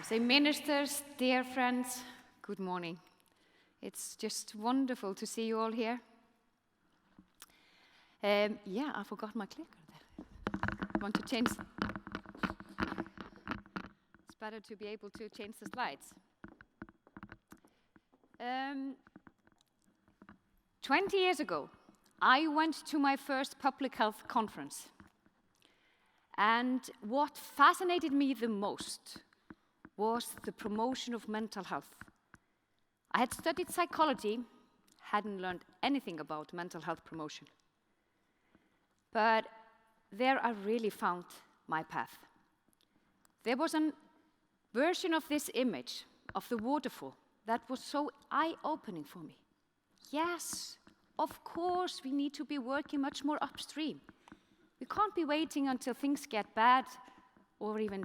Say, ministers, dear friends, good morning. It's just wonderful to see you all here. Yeah, I forgot my clicker there. Want to change? It's better to be able to change the slides. 20 years ago, I went to my first public health conference. And what fascinated me the most was the promotion of mental health. I had studied psychology, hadn't learned anything about mental health promotion. But there I really found my path. There was a version of this image of the waterfall that was so eye-opening for me. Yes, of course, we need to be working much more upstream. We can't be waiting until things get bad or even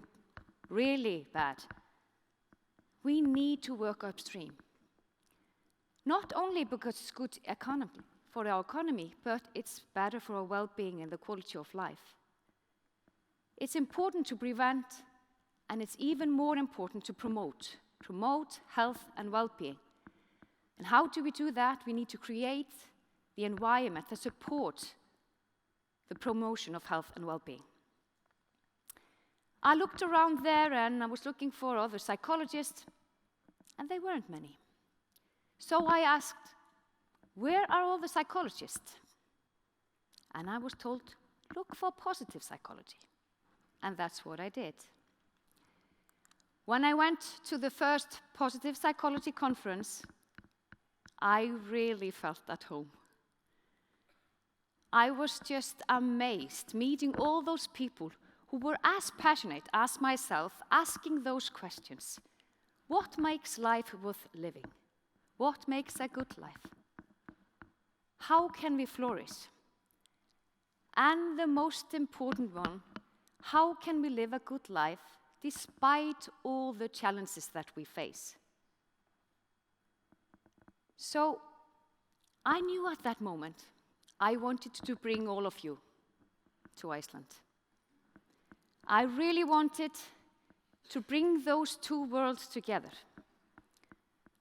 really bad. We need to work upstream. Not only because it's good for our economy, but it's better for our well-being and the quality of life. It's important to prevent, and it's even more important to promote health and well-being. And how do we do that? We need to create the environment that supports the promotion of health and well-being. I looked around there and I was looking for other psychologists, and there weren't many. So I asked, where are all the psychologists? And I was told, look for positive psychology. And that's what I did. When I went to the first positive psychology conference, I really felt at home. I was just amazed meeting all those people who were as passionate as myself, asking those questions. What makes life worth living? What makes a good life? How can we flourish? And the most important one, how can we live a good life despite all the challenges that we face? So I knew at that moment I wanted to bring all of you to Iceland. I really wanted to bring those two worlds together.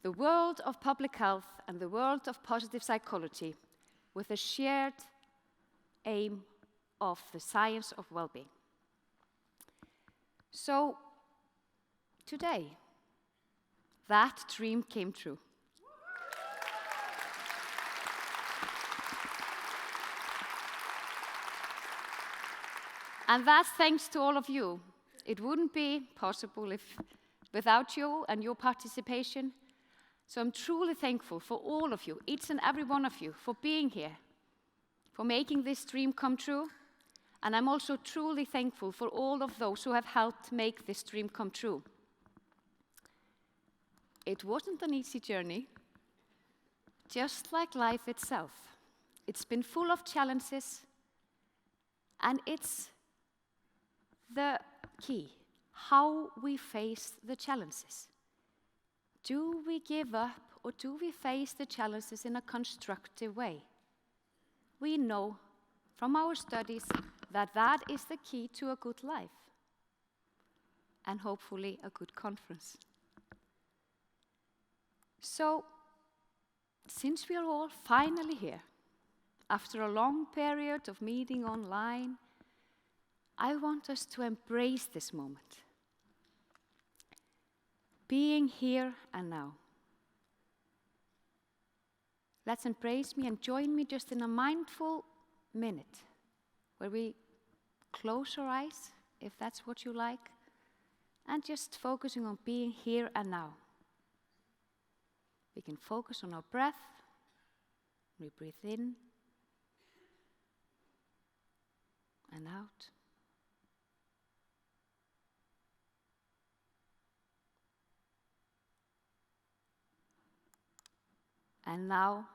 The world of public health and the world of positive psychology with a shared aim of the science of well-being. So today, that dream came true. And that's thanks to all of you. It wouldn't be possible without you and your participation. So I'm truly thankful for all of you, each and every one of you, for being here, for making this dream come true. And I'm also truly thankful for all of those who have helped make this dream come true. It wasn't an easy journey, just like life itself. It's been full of challenges, and it's the key, how we face the challenges. Do we give up, or do we face the challenges in a constructive way? We know from our studies that that is the key to a good life, and hopefully a good conference. So, since we are all finally here, after a long period of meeting online, I want us to embrace this moment. Being here and now. Let's embrace me and join me just in a mindful minute where we close our eyes, if that's what you like, and just focusing on being here and now. We can focus on our breath. We breathe in and out. And now,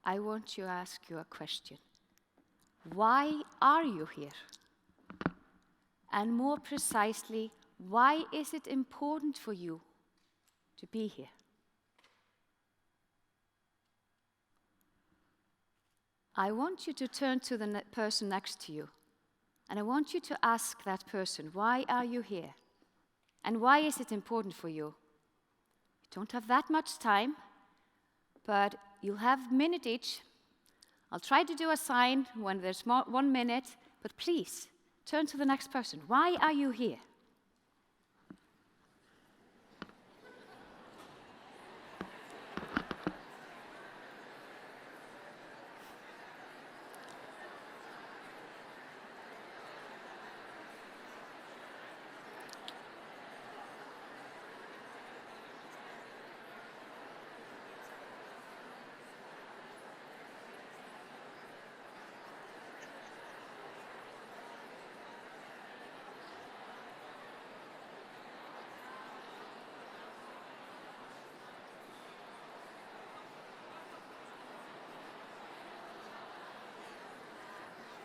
I want to ask you a question. Why are you here? And more precisely, why is it important for you to be here? I want you to turn to the person next to you, and I want you to ask that person, why are you here? And why is it important for you? You don't have that much time, but you'll have a minute each. I'll try to do a sign when there's 1 minute, but please turn to the next person. Why are you here?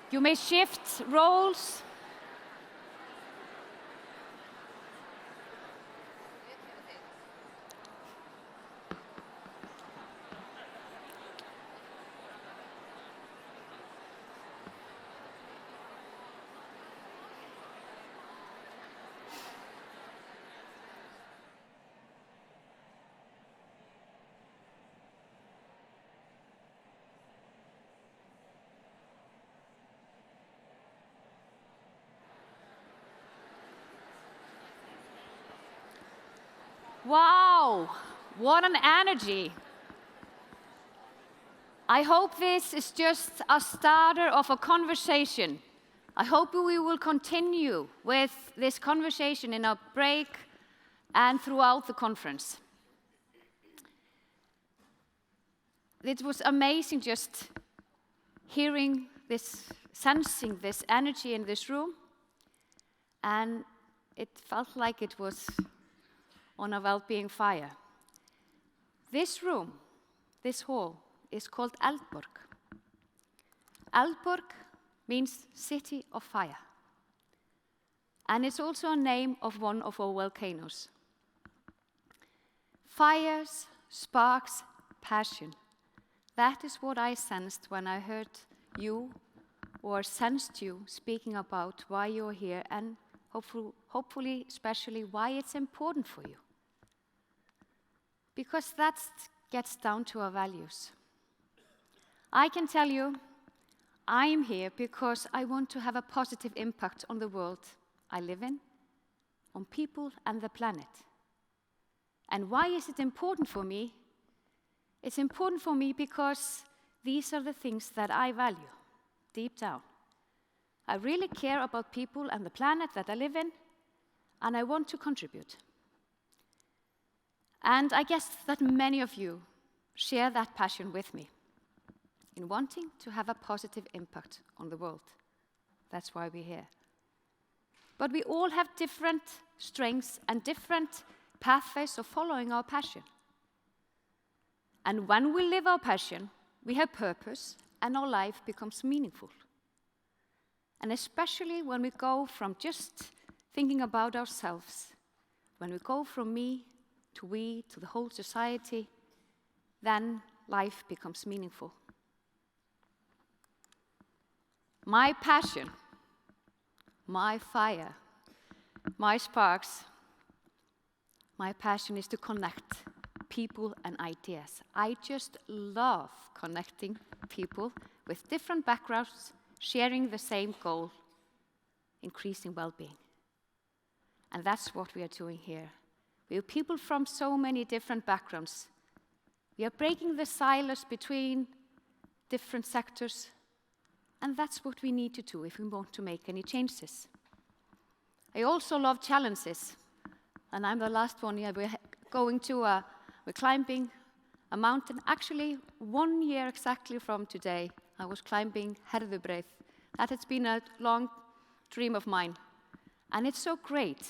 You may shift roles. Wow, what an energy. I hope this is just a starter of a conversation. I hope we will continue with this conversation in our break and throughout the conference. It was amazing just hearing this, sensing this energy in this room, and it felt like it was on a well-being fire. This room, this hall, is called Eldborg. Eldborg means city of fire. And it's also a name of one of our volcanoes. Fires, sparks, passion. That is what I sensed when I heard you or sensed you speaking about why you're here and hopefully especially why it's important for you. Because that gets down to our values. I can tell you, I am here because I want to have a positive impact on the world I live in, on people and the planet. And why is it important for me? It's important for me because these are the things that I value, deep down. I really care about people and the planet that I live in, and I want to contribute. And I guess that many of you share that passion with me in wanting to have a positive impact on the world. That's why we're here. But we all have different strengths and different pathways of following our passion. And when we live our passion, we have purpose and our life becomes meaningful. And especially when we go from just thinking about ourselves, when we go from me to we to the whole society, then life becomes meaningful. My passion, my fire, my sparks, my passion is to connect people and ideas. I just love connecting people with different backgrounds, sharing the same goal, increasing well-being. And that's what we are doing here. We are people from so many different backgrounds. We are breaking the silos between different sectors, and that's what we need to do if we want to make any changes. I also love challenges, and I'm the last one here. We're climbing a mountain. Actually, 1 year exactly from today, I was climbing Herðubreið. That has been a long dream of mine. And it's so great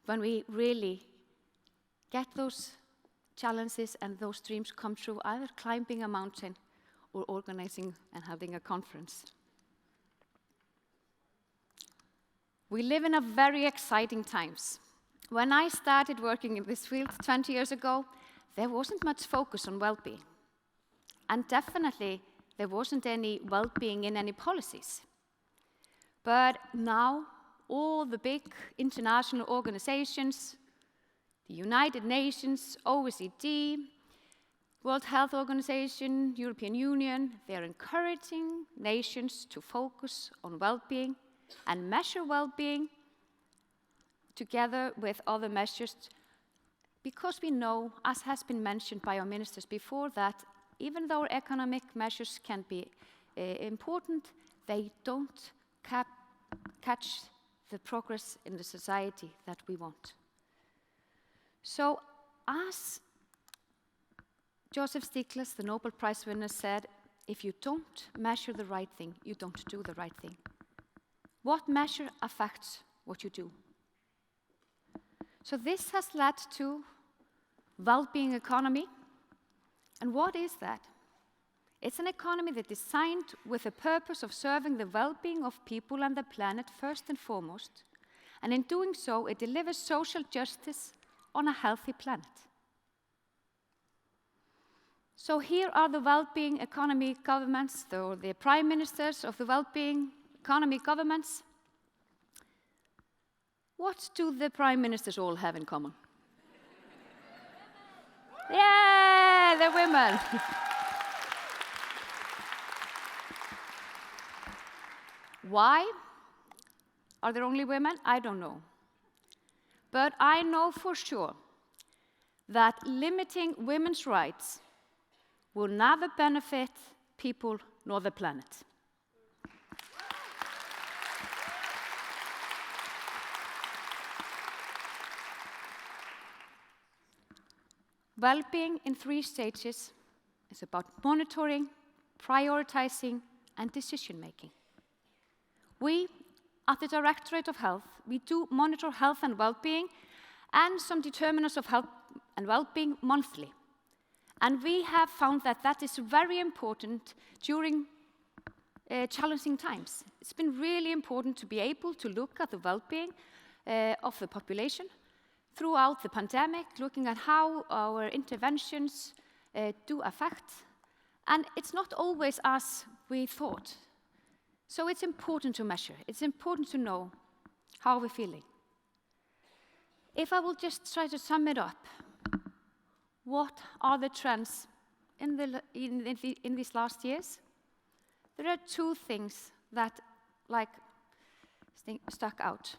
when we really get those challenges and those dreams come true, either climbing a mountain or organizing and having a conference. We live in a very exciting times. When I started working in this field 20 years ago, there wasn't much focus on well-being. And definitely, there wasn't any well-being in any policies. But now, all the big international organizations, the United Nations, OECD, World Health Organization, European Union, they're encouraging nations to focus on well-being and measure well-being together with other measures, because we know, as has been mentioned by our ministers before, that even though economic measures can be important, they don't catch the progress in the society that we want. So, as Joseph Stiglitz, the Nobel Prize winner, said, if you don't measure the right thing, you don't do the right thing. What measure affects what you do? So this has led to well-being economy. And what is that? It's an economy that is designed with the purpose of serving the well-being of people and the planet first and foremost. And in doing so, it delivers social justice on a healthy planet. So here are the well-being economy governments, or the prime ministers of the well-being economy governments. What do the prime ministers all have in common? Yeah, they're women. Why are there only women? I don't know. But I know for sure that limiting women's rights will never benefit people nor the planet. Well-being in 3 stages is about monitoring, prioritizing, and decision-making. We, at the Directorate of Health, we do monitor health and well-being and some determinants of health and well-being monthly. And we have found that that is very important during challenging times. It's been really important to be able to look at the well-being of the population throughout the pandemic, looking at how our interventions do affect. And it's not always as we thought. So it's important to measure. It's important to know how we're feeling. If I will just try to sum it up, what are the trends in these last years? There are 2 things that stuck out.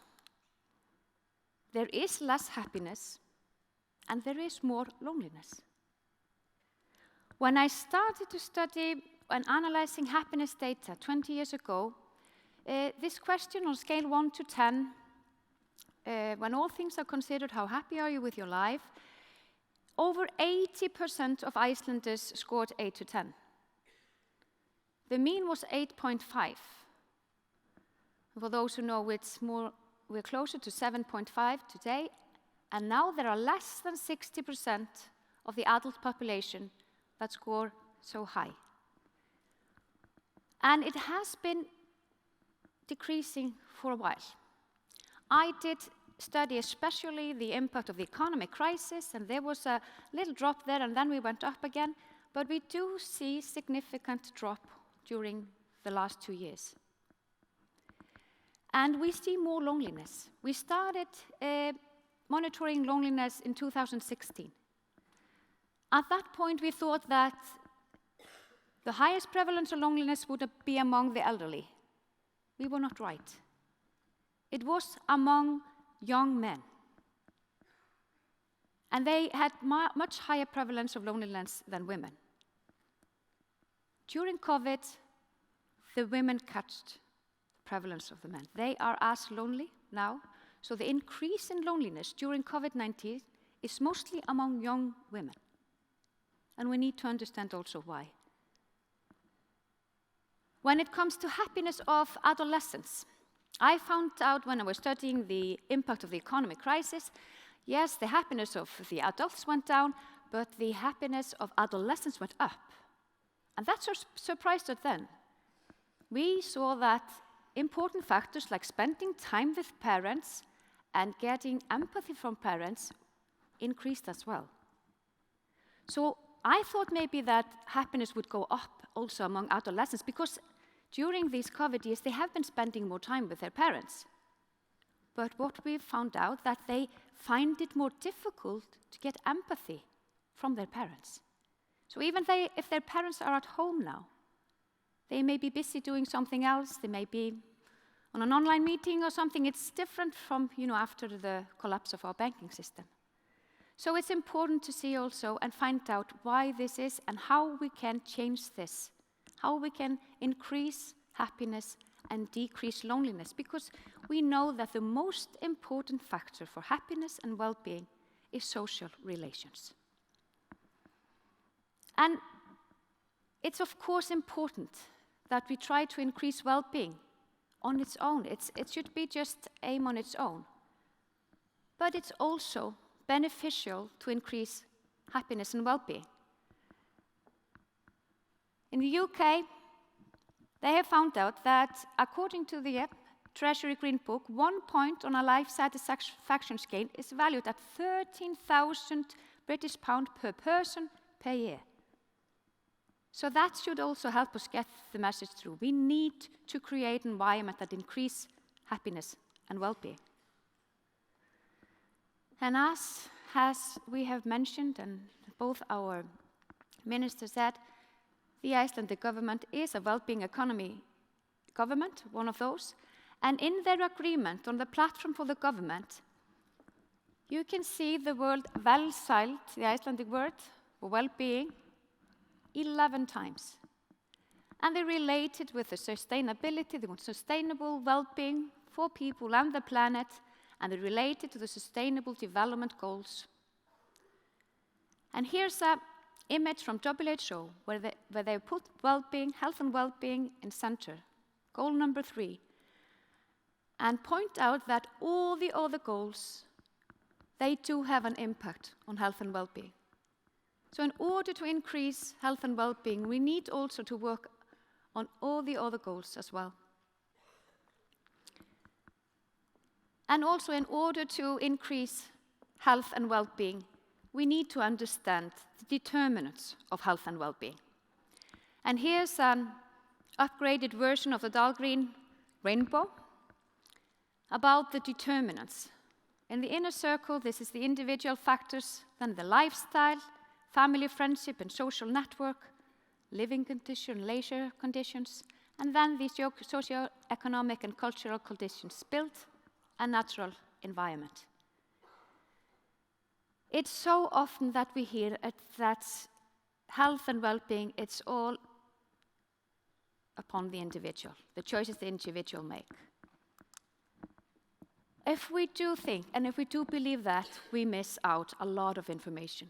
There is less happiness, and there is more loneliness. When I started to study and analyzing happiness data 20 years ago, this question on scale 1 to 10, when all things are considered, how happy are you with your life? Over 80% of Icelanders scored 8 to 10. The mean was 8.5. For those who know, we're closer to 7.5 today, and now there are less than 60% of the adult population that score so high. And it has been decreasing for a while. I did study especially the impact of the economic crisis, and there was a little drop there, and then we went up again. But we do see significant drop during the last 2 years. And we see more loneliness. We started monitoring loneliness in 2016. At that point, we thought that the highest prevalence of loneliness would be among the elderly. We were not right. It was among young men. And they had much higher prevalence of loneliness than women. During COVID, the women catched the prevalence of the men. They are as lonely now. So the increase in loneliness during COVID-19 is mostly among young women. And we need to understand also why. When it comes to happiness of adolescents, I found out when I was studying the impact of the economic crisis, yes, the happiness of the adults went down, but the happiness of adolescents went up. And that surprised us then. We saw that important factors like spending time with parents and getting empathy from parents increased as well. So I thought maybe that happiness would go up also among adolescents, because during these COVID years, they have been spending more time with their parents. but what we've found out that they find it more difficult to get empathy from their parents. So even if their parents are at home now, they may be busy doing something else, they may be on an online meeting or something. It's different from, after the collapse of our banking system. So it's important to see also and find out why this is and how we can change this, how we can increase happiness and decrease loneliness, because we know that the most important factor for happiness and well-being is social relations. And it's of course important that we try to increase well-being on its own. It should be just aim on its own. But it's also beneficial to increase happiness and well-being. In the UK, they have found out that according to the Treasury Green Book, 1 point on a life satisfaction scale is valued at 13,000 British pounds per person per year. So that should also help us get the message through. We need to create an environment that increases happiness and well-being. And as we have mentioned, and both our ministers said, the Icelandic government is a well-being economy government, one of those. And in their agreement on the platform for the government, you can see the word velsæld, the Icelandic word for well-being, 11 times. And they relate it with the sustainability, they want sustainable well-being for people and the planet, and they relate it to the Sustainable Development Goals. And here's an image from WHO where they put well-being, health and well-being in center, goal number 3, and point out that all the other goals, they do have an impact on health and well-being. So in order to increase health and well-being, we need also to work on all the other goals as well. And also in order to increase health and well-being, we need to understand the determinants of health and well-being. And here's an upgraded version of the Dahlgren rainbow about the determinants. In the inner circle, this is the individual factors, then the lifestyle, family, friendship, and social network, living condition, leisure conditions, and then these socio-economic and cultural conditions, built and natural environment. It's so often that we hear that health and well-being, it's all upon the individual, the choices the individual make. If we do think, and if we do believe that, we miss out a lot of information.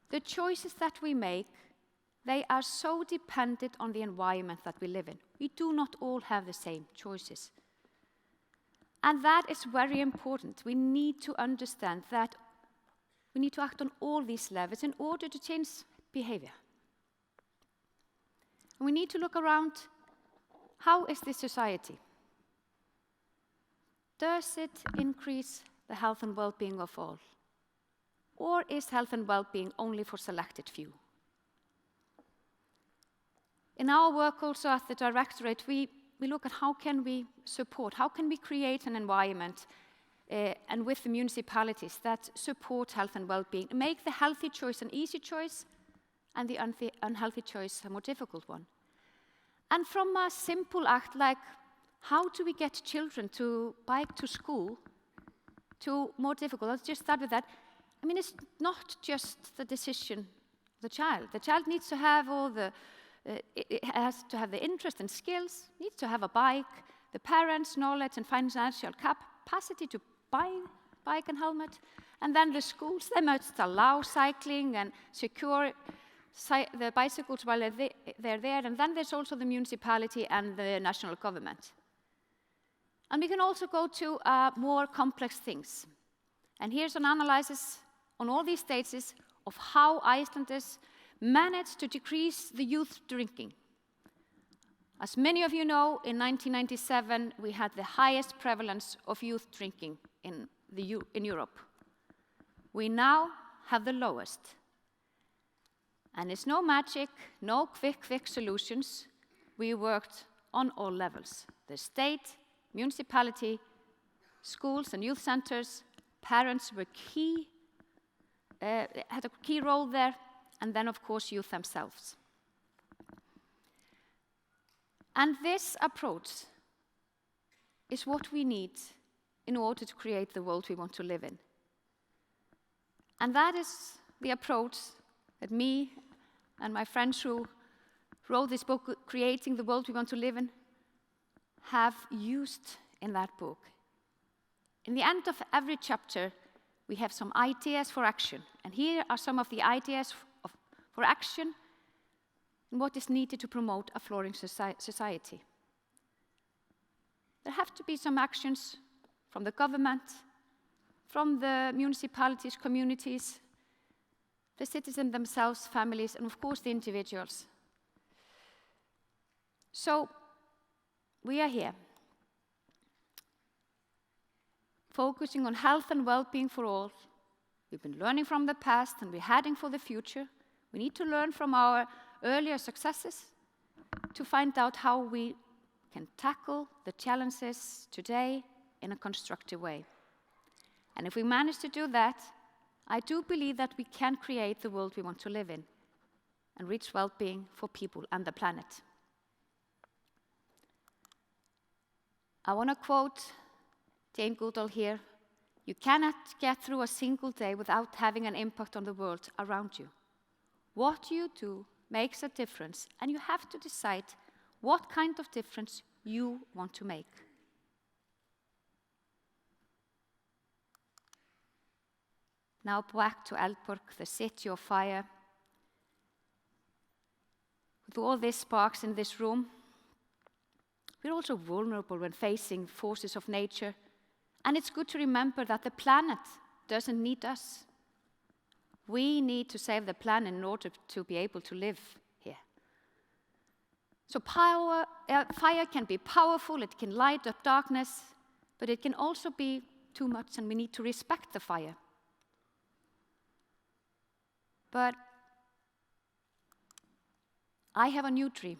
The choices that we make, they are so dependent on the environment that we live in. We do not all have the same choices. And that is very important. We need to understand that we need to act on all these levels in order to change behavior. And we need to look around, how is this society? Does it increase the health and well-being of all? Or is health and well-being only for selected few? In our work also at the Directorate, we look at how can we support, how can we create an environment and with the municipalities that support health and well-being, make the healthy choice an easy choice and the unhealthy choice a more difficult one. And from a simple act like how do we get children to bike to school to more difficult, let's just start with that. I mean, it's not just the decision of the child. The child needs to have it has to have the interest and skills, needs to have a bike, the parents' knowledge and financial capacity to buy bike and helmet, and then the schools, they must allow cycling and secure the bicycles while they're there, and then there's also the municipality and the national government. And we can also go to more complex things. And here's an analysis on all these stages of how Icelanders managed to decrease the youth drinking. As many of you know, in 1997, we had the highest prevalence of youth drinking in Europe. We now have the lowest. And it's no magic, no quick fix solutions. We worked on all levels, the state, municipality, schools and youth centers, parents were had a key role there, and then, of course, youth themselves. And this approach is what we need in order to create the world we want to live in. And that is the approach that me and my friends who wrote this book, Creating the World We Want to Live in, have used in that book. In the end of every chapter, we have some ideas for action. And here are some of the ideas for action and what is needed to promote a flourishing society. There have to be some actions from the government, from the municipalities, communities, the citizens themselves, families, and of course the individuals. So we are here, focusing on health and well-being for all. We've been learning from the past and we're heading for the future. We need to learn from our earlier successes to find out how we can tackle the challenges today in a constructive way. And if we manage to do that, I do believe that we can create the world we want to live in and reach well-being for people and the planet. I want to quote Jane Goodall here. You cannot get through a single day without having an impact on the world around you. What you do makes a difference, and you have to decide what kind of difference you want to make. Now back to Eldborg, the city of fire. With all these sparks in this room, we're also vulnerable when facing forces of nature, and it's good to remember that the planet doesn't need us. We need to save the planet in order to be able to live here. So fire can be powerful, it can light up darkness, but it can also be too much, and we need to respect the fire. But I have a new dream,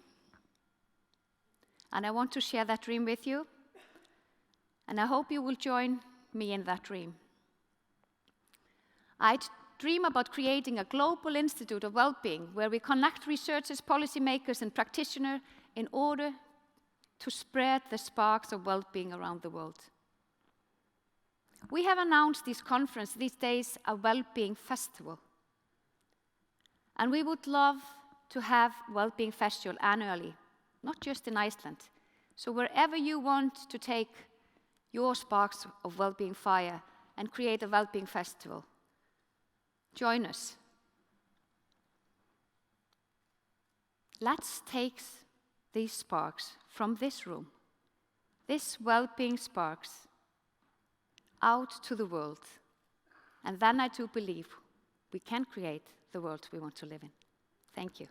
and I want to share that dream with you, and I hope you will join me in that dream. I dream about creating a global institute of well-being where we connect researchers, policymakers, and practitioners in order to spread the sparks of well-being around the world. We have announced this conference these days a well-being festival. And we would love to have well-being festival annually, not just in Iceland. So wherever you want to take your sparks of well-being fire and create a well-being festival, join us. Let's take these sparks from this room, these well-being sparks, out to the world. And then I do believe we can create the world we want to live in. Thank you.